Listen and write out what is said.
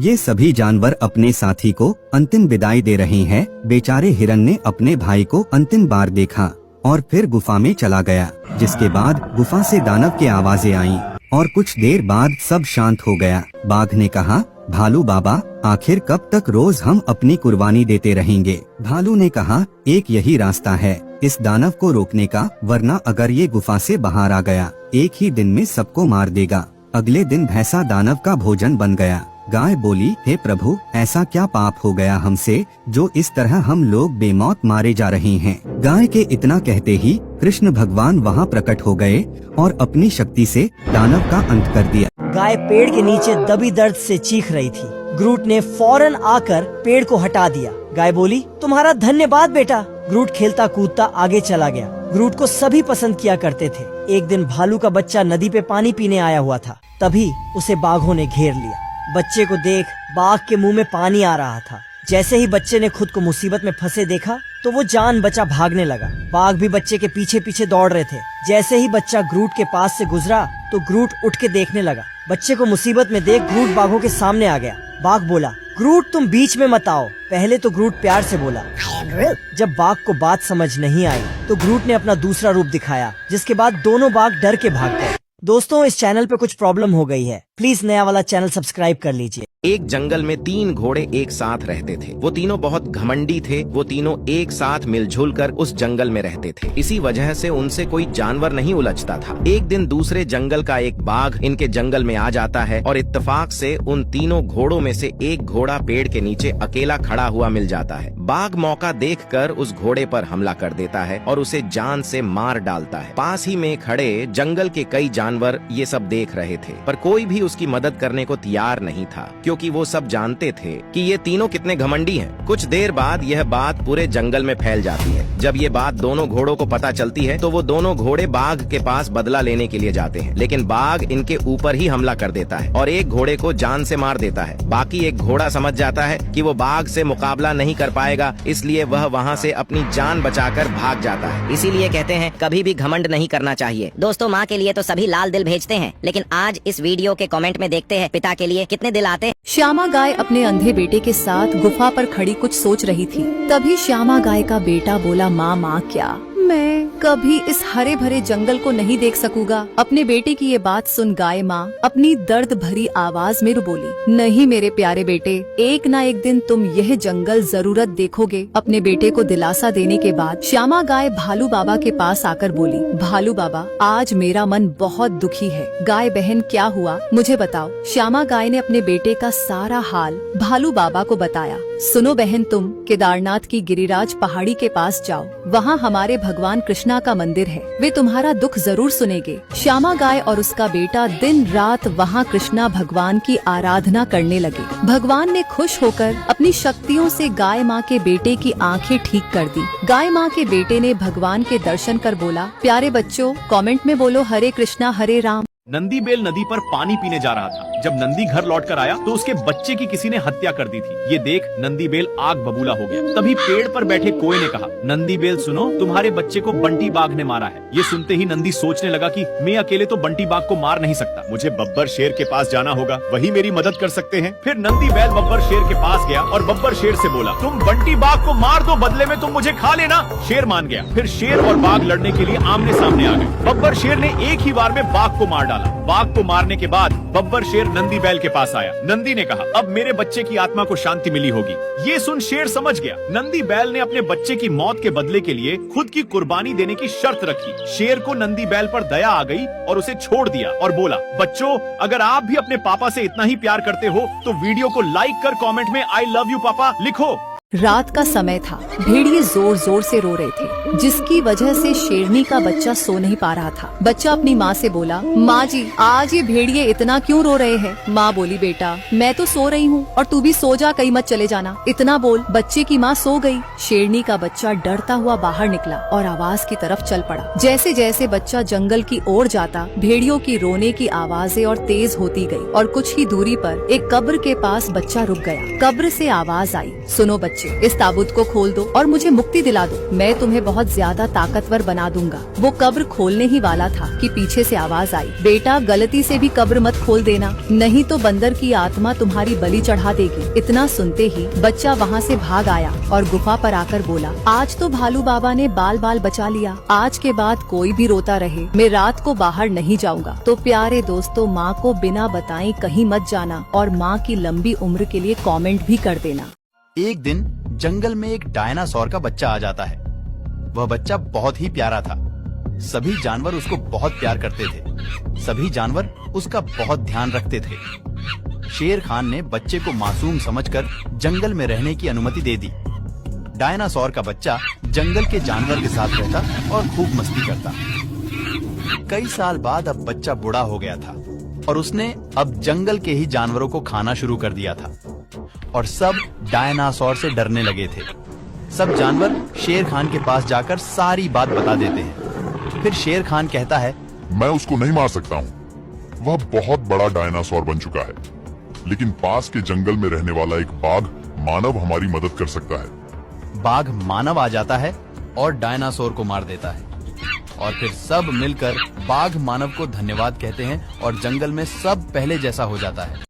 ये सभी जानवर अपने साथी को अंतिम विदाई दे रहे हैं। बेचारे हिरन ने अपने भाई को अंतिम बार देखा और फिर गुफा में चला गया। जिसके बाद गुफा से दानव की आवाजें आईं और कुछ देर बाद सब शांत हो गया। बाघ ने कहा, भालू बाबा, आखिर कब तक रोज हम अपनी कुर्बानी देते रहेंगे? भालू ने कहा, एक यही रास्ता है इस दानव को रोकने का, वरना अगर ये गुफा से बाहर आ गया एक ही दिन में सबको मार देगा। अगले दिन भैंसा दानव का भोजन बन गया। गाय बोली, हे प्रभु, ऐसा क्या पाप हो गया हमसे जो इस तरह हम लोग बेमौत मारे जा रहे हैं? गाय के इतना कहते ही कृष्ण भगवान वहाँ प्रकट हो गए और अपनी शक्ति से दानव का अंत कर दिया। गाय पेड़ के नीचे दबी दर्द से चीख रही थी। ग्रूट ने फौरन आकर पेड़ को हटा दिया। गाय बोली, तुम्हारा धन्यवाद बेटा। ग्रूट खेलता कूदता आगे चला गया। ग्रूट को सभी पसंद किया करते थे। एक दिन भालू का बच्चा नदी पे पानी पीने आया हुआ था। तभी उसे बाघों ने घेर लिया। बच्चे को देख बाघ के मुंह में पानी आ रहा था। जैसे ही बच्चे ने खुद को मुसीबत में फंसे देखा तो वो जान बचा भागने लगा। बाघ भी बच्चे के पीछे पीछे दौड़ रहे थे। जैसे ही बच्चा ग्रूट के पास से गुजरा तो ग्रूट उठ के देखने लगा। बच्चे को मुसीबत में देख ग्रूट बाघों के सामने आ गया। बाघ बोला, ग्रूट तुम बीच में मत आओ। पहले तो ग्रूट प्यार से बोला। जब बाघ को बात समझ नहीं आई तो ग्रूट ने अपना दूसरा रूप दिखाया, जिसके बाद दोनों बाघ डर के भाग गए। दोस्तों, इस चैनल पे कुछ प्रॉब्लम हो गई है, प्लीज नया वाला चैनल सब्सक्राइब कर लीजिए। एक जंगल में 3 घोड़े एक साथ रहते थे। वो तीनों बहुत घमंडी थे। वो तीनों एक साथ मिलजुल कर उस जंगल में रहते थे। इसी वजह से उनसे कोई जानवर नहीं उलझता था। एक दिन दूसरे जंगल का एक बाघ इनके जंगल में आ जाता है और इत्तेफाक से उन तीनों घोड़ों में से एक घोड़ा पेड़ के नीचे अकेला खड़ा हुआ मिल जाता है। बाघ मौका देखकर उस घोड़े पर हमला कर देता है और उसे जान से मार डालता है। पास ही में खड़े जंगल के कई जानवर ये सब देख रहे थे, पर कोई भी उसकी मदद करने को तैयार नहीं था, क्योंकि वो सब जानते थे कि ये तीनों कितने घमंडी हैं। कुछ देर बाद यह बात पूरे जंगल में फैल जाती है। जब ये बात दोनों घोड़ों को पता चलती है तो वो दोनों घोड़े बाघ के पास बदला लेने के लिए जाते हैं, लेकिन बाघ इनके ऊपर ही हमला कर देता है और एक घोड़े को जान से मार देता है। बाकी एक घोड़ा समझ जाता है कि वो बाघ से मुकाबला नहीं कर पाएगा, इसलिए वह वहाँ से अपनी जान बचाकर भाग जाता है। इसीलिए कहते हैं कभी भी घमंड नहीं करना चाहिए। दोस्तों, माँ के लिए तो सभी लाल दिल भेजते हैं, लेकिन आज इस वीडियो के कमेंट में देखते हैं पिता के लिए कितने दिल आते हैं। श्यामा गाय अपने अंधे बेटे के साथ गुफा पर खड़ी कुछ सोच रही थी। तभी श्यामा गाय का बेटा बोला, माँ क्या मैं कभी इस हरे भरे जंगल को नहीं देख सकूंगा? अपने बेटे की ये बात सुन गाय माँ अपनी दर्द भरी आवाज में बोली, नहीं मेरे प्यारे बेटे, एक ना एक दिन तुम यह जंगल जरूरत देखोगे। अपने बेटे को दिलासा देने के बाद श्यामा गाय भालू बाबा के पास आकर बोली, भालू बाबा, आज मेरा मन बहुत दुखी है। गाय बहन, क्या हुआ मुझे बताओ। श्यामा गाय ने अपने बेटे का सारा हाल भालू बाबा को बताया। सुनो बहन, तुम केदारनाथ की गिरिराज पहाड़ी के पास जाओ, वहाँ हमारे भगवान कृष्णा का मंदिर है, वे तुम्हारा दुख जरूर सुनेंगे। श्यामा गाय और उसका बेटा दिन रात वहाँ कृष्णा भगवान की आराधना करने लगे। भगवान ने खुश होकर अपनी शक्तियों से गाय माँ के बेटे की आंखें ठीक कर दी। गाय माँ के बेटे ने भगवान के दर्शन कर बोला, प्यारे बच्चों, कमेंट में बोलो हरे कृष्णा हरे राम। नंदी बेल नदी पर पानी पीने जा रहा था। जब नंदी घर लौट कर आया तो उसके बच्चे की किसी ने हत्या कर दी थी। ये देख नंदी बेल आग बबूला हो गया। तभी पेड़ पर बैठे कोए ने कहा, नंदी बेल सुनो, तुम्हारे बच्चे को बंटी बाघ ने मारा है। ये सुनते ही नंदी सोचने लगा कि मैं अकेले तो बंटी बाघ को मार नहीं सकता, मुझे बब्बर शेर के पास जाना होगा, वही मेरी मदद कर सकते हैं। फिर नंदी बैल बब्बर शेर के पास गया और बब्बर शेर से बोला, तुम बंटी बाघ को मार दो, बदले में तुम मुझे खा लेना। शेर मान गया। फिर शेर और बाघ लड़ने के लिए आमने सामने आ गए। बब्बर शेर ने एक ही बार में बाघ को मार डाला। बाघ को मारने के बाद बब्बर शेर नंदी बैल के पास आया। नंदी ने कहा, अब मेरे बच्चे की आत्मा को शांति मिली होगी। ये सुन शेर समझ गया। नंदी बैल ने अपने बच्चे की मौत के बदले के लिए खुद की कुर्बानी देने की शर्त रखी। शेर को नंदी बैल पर दया आ गई और उसे छोड़ दिया और बोला, बच्चों, अगर आप भी अपने पापा से इतना ही प्यार करते हो तो वीडियो को लाइक कर कमेंट में आई लव यू पापा लिखो। रात का समय था। भेड़िए जोर जोर से रो रहे थे, जिसकी वजह से शेरनी का बच्चा सो नहीं पा रहा था। बच्चा अपनी माँ से बोला, माँ जी, आज ये भेड़िए इतना क्यों रो रहे हैं? माँ बोली, बेटा, मैं तो सो रही हूँ और तू भी सो जा, कहीं मत चले जाना। इतना बोल बच्चे की माँ सो गई। शेरनी का बच्चा डरता हुआ बाहर निकला और आवाज की तरफ चल पड़ा। जैसे जैसे बच्चा जंगल की ओर जाता, भेड़ियों की रोने की आवाजें और तेज होती गयी और कुछ ही दूरी पर एक कब्र के पास बच्चा रुक गया। कब्र से आवाज आई, सुनो बच्चा, बच्चे, इस ताबूत को खोल दो और मुझे मुक्ति दिला दो। मैं तुम्हें बहुत ज्यादा ताकतवर बना दूंगा। वो कब्र खोलने ही वाला था कि पीछे से आवाज आई, बेटा गलती से भी कब्र मत खोल देना, नहीं तो बंदर की आत्मा तुम्हारी बलि चढ़ा देगी। इतना सुनते ही बच्चा वहाँ से भाग आया और गुफा पर आकर बोला, आज तो भालू बाबा ने बाल बाल बचा लिया। आज के बाद कोई भी रोता रहे, मैं रात को बाहर नहीं जाऊंगा। तो प्यारे दोस्तों, माँ को बिना बताए कहीं मत जाना और माँ की लंबी उम्र के लिए कमेंट भी कर देना। एक दिन जंगल में एक डायनासोर का बच्चा आ जाता है। वह बच्चा बहुत ही प्यारा था। सभी जानवर उसको बहुत प्यार करते थे। सभी जानवर उसका बहुत ध्यान रखते थे। शेर खान ने बच्चे को मासूम समझकर जंगल में रहने की अनुमति दे दी। डायनासोर का बच्चा जंगल के जानवर के साथ रहता और खूब मस्ती करता। कई साल बाद अब बच्चा बूढ़ा हो गया था और उसने अब जंगल के ही जानवरों को खाना शुरू कर दिया था और सब डायनासोर से डरने लगे थे। सब जानवर शेर खान के पास जाकर सारी बात बता देते हैं। फिर शेर खान कहता है, मैं उसको नहीं मार सकता हूँ, वह बहुत बड़ा डायनासोर बन चुका है, लेकिन पास के जंगल में रहने वाला एक बाघ मानव हमारी मदद कर सकता है। बाघ मानव आ जाता है और डायनासोर को मार देता है और फिर सब मिलकर बाघ मानव को धन्यवाद कहते हैं और जंगल में सब पहले जैसा हो जाता है।